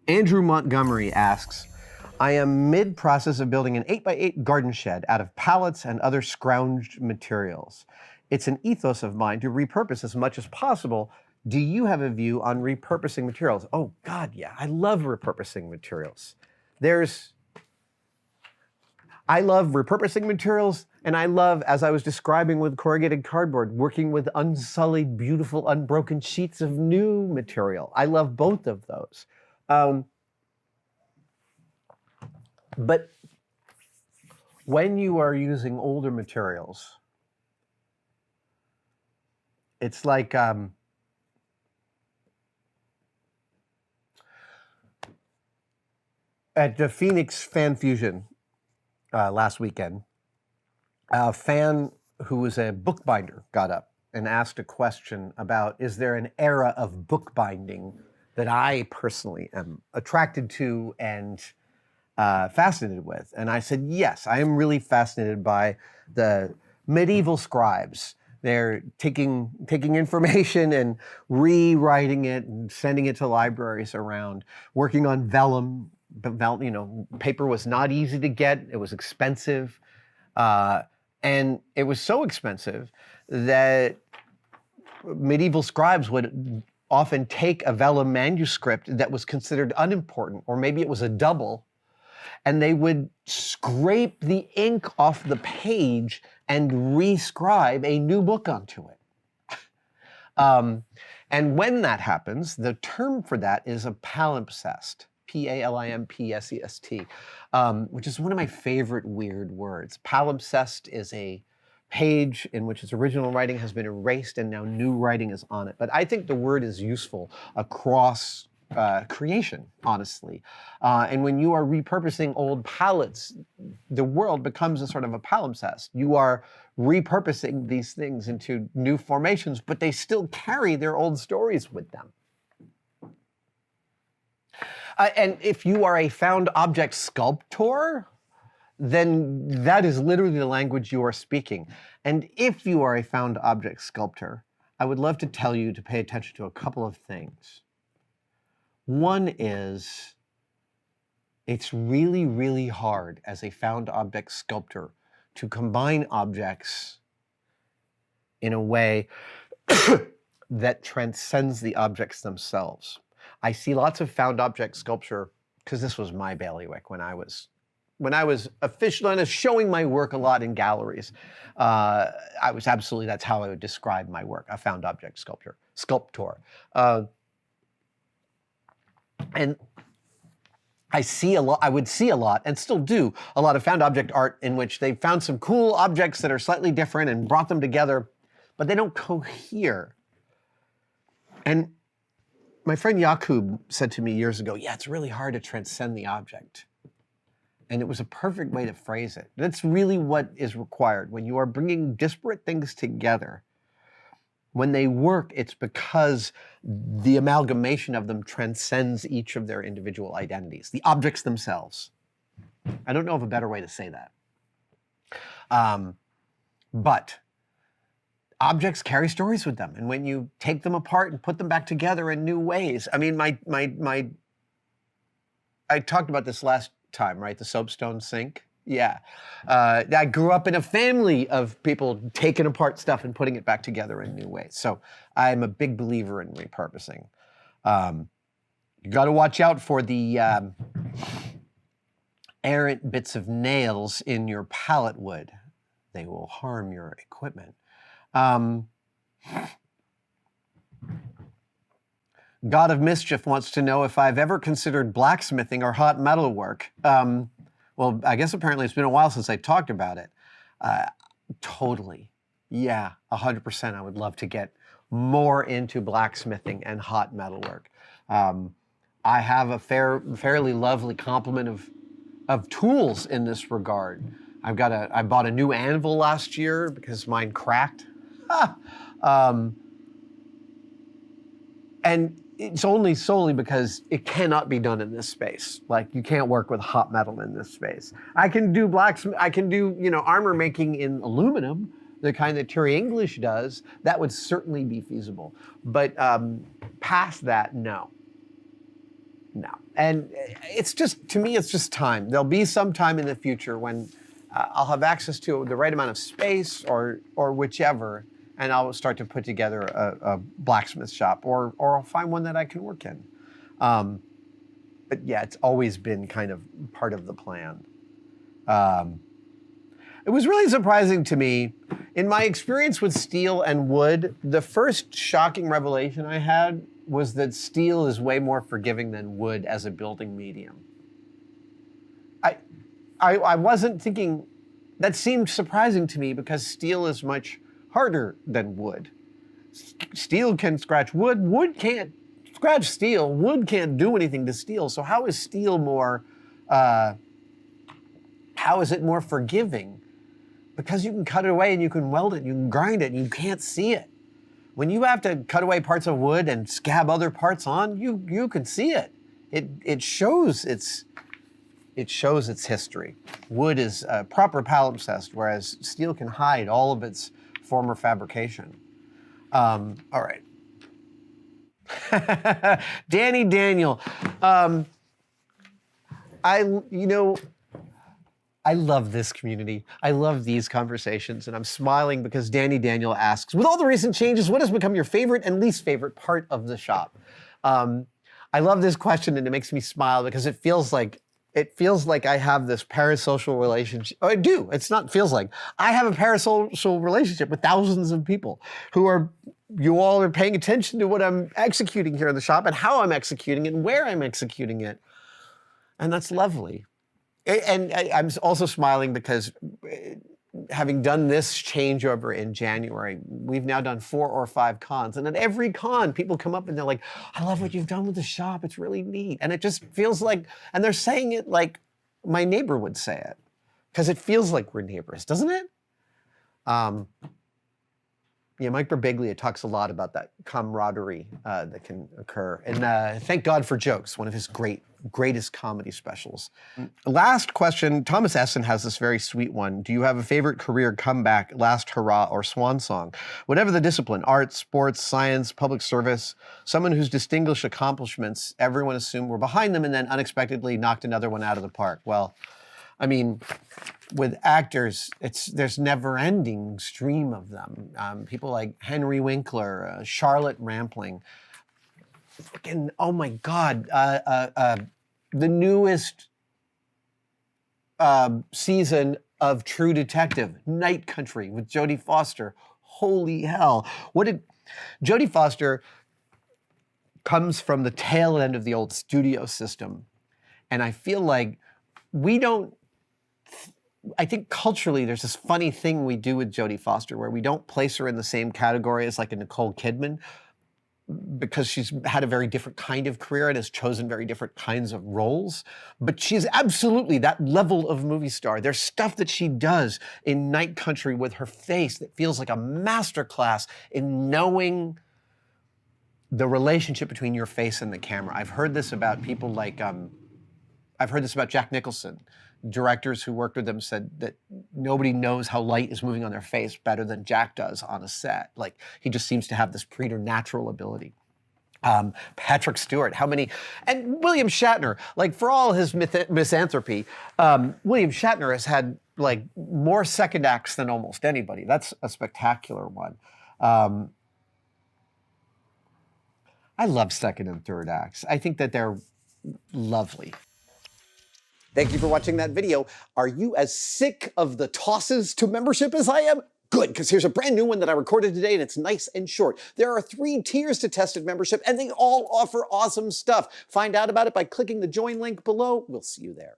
Andrew Montgomery asks, I am mid-process of building an 8x8 garden shed out of pallets and other scrounged materials. It's an ethos of mine to repurpose as much as possible. Do you have a view on repurposing materials? Oh God, yeah, I love repurposing materials. I love repurposing materials, and I love, as I was describing with corrugated cardboard, working with unsullied, beautiful, unbroken sheets of new material. I love both of those. But when you are using older materials, it's like at the Phoenix Fan Fusion last weekend, a fan who was a bookbinder got up and asked a question about, is there an era of bookbinding that I personally am attracted to and fascinated with? And I said, yes, I am really fascinated by the medieval scribes. They're taking information and rewriting it and sending it to libraries around, working on vellum. You know, paper was not easy to get. It was expensive. And it was so expensive that medieval scribes would often take a vellum manuscript that was considered unimportant, or maybe it was a double, and they would scrape the ink off the page and rescribe a new book onto it. And when that happens, the term for that is a palimpsest. Palimpsest, which is one of my favorite weird words. Palimpsest is a page in which its original writing has been erased and now new writing is on it. But I think the word is useful across creation, honestly. And when you are repurposing old palettes, the world becomes a sort of a palimpsest. You are repurposing these things into new formations, but they still carry their old stories with them. And if you are a found object sculptor, then that is literally the language you are speaking. And if you are a found object sculptor, I would love to tell you to pay attention to a couple of things. One is, it's really, really hard as a found object sculptor to combine objects in a way that transcends the objects themselves. I see lots of found object sculpture, because this was my bailiwick when I was official and showing my work a lot in galleries. That's how I would describe my work, a found object sculptor. And I would see a lot, and still do, a lot of found object art in which they found some cool objects that are slightly different and brought them together, but they don't cohere. And my friend Jakub said to me years ago, yeah, it's really hard to transcend the object. And it was a perfect way to phrase it. That's really what is required. When you are bringing disparate things together, when they work, it's because the amalgamation of them transcends each of their individual identities, the objects themselves. I don't know of a better way to say that. But objects carry stories with them, and when you take them apart and put them back together in new ways, I mean, I talked about this last time, right? The soapstone sink. Yeah. I grew up in a family of people taking apart stuff and putting it back together in new ways. So I'm a big believer in repurposing. You got to watch out for the errant bits of nails in your pallet wood. They will harm your equipment. God of Mischief wants to know if I've ever considered blacksmithing or hot metal work. Well, I guess apparently it's been a while since I talked about it. Totally. Yeah, 100%. I would love to get more into blacksmithing and hot metal work. I have a fairly lovely complement of tools in this regard. I bought a new anvil last year because mine cracked. And it's only solely because it cannot be done in this space. Like, you can't work with hot metal in this space. I can do armor making in aluminum, the kind that Terry English does. That would certainly be feasible. But past that, no. No. And it's just, to me, it's just time. There'll be some time in the future when I'll have access to the right amount of space or whichever, and I'll start to put together a blacksmith shop, or I'll find one that I can work in. But yeah, it's always been kind of part of the plan. It was really surprising to me, in my experience with steel and wood, the first shocking revelation I had was that steel is way more forgiving than wood as a building medium. I wasn't thinking, that seemed surprising to me because steel is much harder than wood. Steel can scratch wood, wood can't scratch steel, wood can't do anything to steel. So how is steel more, how is it more forgiving? Because you can cut it away and you can weld it, you can grind it, and you can't see it. When you have to cut away parts of wood and scab other parts on, you can see it. It shows its history. Wood is a proper palimpsest, whereas steel can hide all of its former fabrication. All right. Danny Daniel. I love this community. I love these conversations, and I'm smiling because Danny Daniel asks, with all the recent changes, what has become your favorite and least favorite part of the shop? I love this question, and it makes me smile because it feels like I have this parasocial relationship. I do. It's not feels like. I have a parasocial relationship with thousands of people you all are paying attention to what I'm executing here in the shop and how I'm executing it and where I'm executing it. And that's lovely. And I'm also smiling because having done this changeover in January, we've now done 4 or 5 cons. And at every con, people come up and they're like, I love what you've done with the shop. It's really neat. And it just feels like, and they're saying it like my neighbor would say it, because it feels like we're neighbors, doesn't it? Yeah, Mike Birbiglia talks a lot about that camaraderie that can occur. And thank God for Jokes, one of his greatest comedy specials. Last question, Thomas Esson has this very sweet one. Do you have a favorite career comeback, last hurrah, or swan song? Whatever the discipline, art, sports, science, public service, someone whose distinguished accomplishments everyone assumed were behind them and then unexpectedly knocked another one out of the park. Well, I mean, with actors, there's never-ending stream of them. People like Henry Winkler, Charlotte Rampling. Freaking, oh my God, the newest season of True Detective, Night Country with Jodie Foster. Holy hell. Jodie Foster comes from the tail end of the old studio system. And I feel like I think culturally there's this funny thing we do with Jodie Foster where we don't place her in the same category as like a Nicole Kidman, because she's had a very different kind of career and has chosen very different kinds of roles. But she's absolutely that level of movie star. There's stuff that she does in Night Country with her face that feels like a masterclass in knowing the relationship between your face and the camera. I've heard this about people like, I've heard this about Jack Nicholson. Directors who worked with them said that nobody knows how light is moving on their face better than Jack does on a set. Like, he just seems to have this preternatural ability. Patrick Stewart, and William Shatner, like, for all his misanthropy, William Shatner has had like more second acts than almost anybody. That's a spectacular one. I love second and third acts. I think that they're lovely. Thank you for watching that video. Are you as sick of the tosses to membership as I am? Good, because here's a brand new one that I recorded today, and it's nice and short. There are 3 tiers to Tested membership, and they all offer awesome stuff. Find out about it by clicking the join link below. We'll see you there.